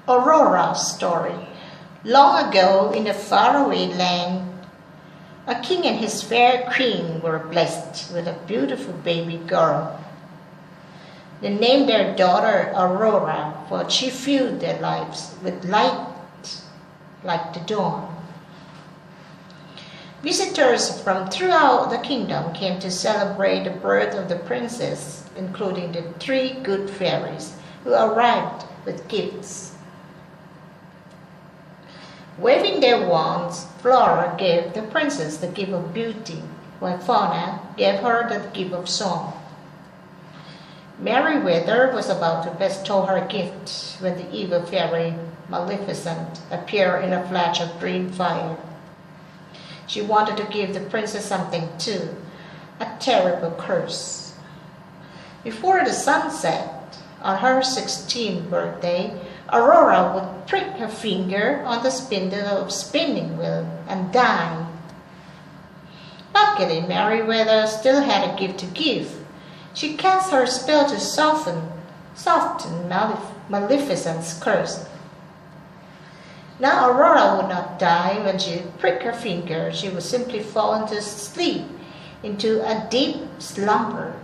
Aurora story. Long ago, in a faraway land, a king and his fair queen were blessed with a beautiful baby girl. They named their daughter Aurora, for she filled their lives with light like the dawn. Visitors from throughout the kingdom came to celebrate the birth of the princess, including the 3 good fairies who arrived with gifts. Waving their wands, Flora gave the princess the gift of beauty, while Fauna gave her the gift of song. Merryweather was about to bestow her gift when the evil fairy Maleficent appeared in a flash of green fire. She wanted to give the princess something too, a terrible curse. Before the sun set, on her 16th birthday, Aurora would prick her finger on the spindle of spinning wheel and die. Luckily, Merryweather still had a gift to give. She cast her spell to soften Maleficent's curse. Now Aurora would not die when she pricked her finger. She would simply fall into sleep, into a deep slumber,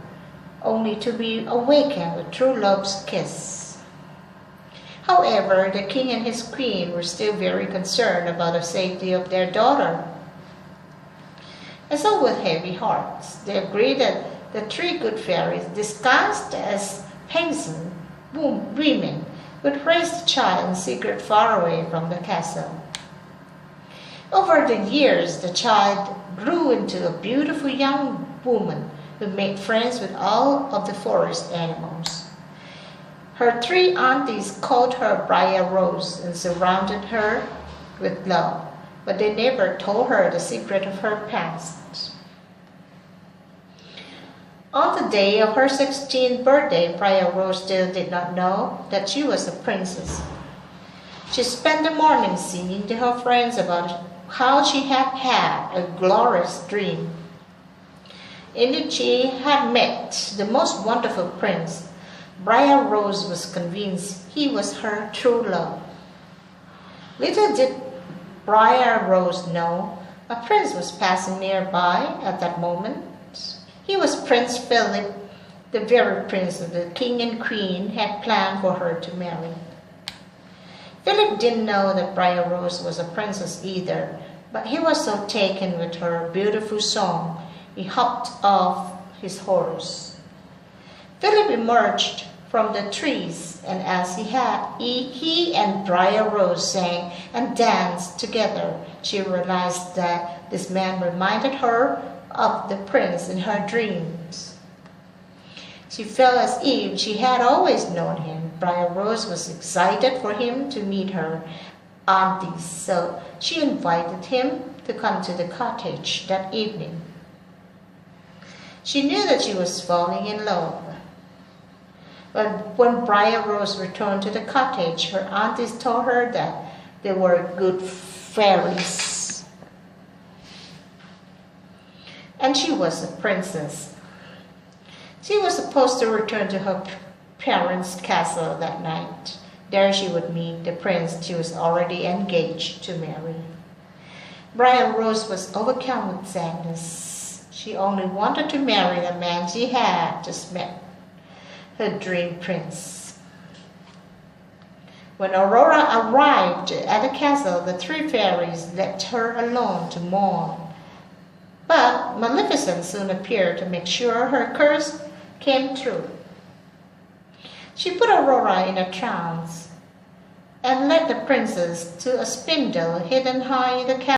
only to be awakened with true love's kiss. However, the king and his queen were still very concerned about the safety of their daughter. And so with heavy hearts, they agreed that the 3 good fairies, disguised as peasant women, would raise the child in secret far away from the castle. Over the years, the child grew into a beautiful young woman who made friends with all of the forest animals. Her 3 aunties called her Briar Rose and surrounded her with love, but they never told her the secret of her past. On the day of her 16th birthday, Briar Rose still did not know that she was a princess. She spent the morning singing to her friends about how she had had a glorious dream. In which she had met the most wonderful prince. Briar Rose was convinced he was her true love. Little did Briar Rose know a prince was passing nearby at that moment. He was Prince Philip, the very prince that the king and queen had planned for her to marry. Philip didn't know that Briar Rose was a princess either, but he was so taken with her beautiful song, he hopped off his horse. Philip emerged from the trees, and as he and Briar Rose sang and danced together, she realized that this man reminded her of the prince in her dreams. She felt as if she had always known him. Briar Rose was excited for him to meet her aunties, so she invited him to come to the cottage that evening. She knew that she was falling in love. But when Briar Rose returned to the cottage, her aunties told her that they were good fairies, and she was a princess. She was supposed to return to her parents' castle that night. There she would meet the prince she was already engaged to marry. Briar Rose was overcome with sadness. She only wanted to marry the man she had just met, her dream prince. When Aurora arrived at the castle, the 3 fairies left her alone to mourn. But Maleficent soon appeared to make sure her curse came true. She put Aurora in a trance and led the princess to a spindle hidden high in the castle.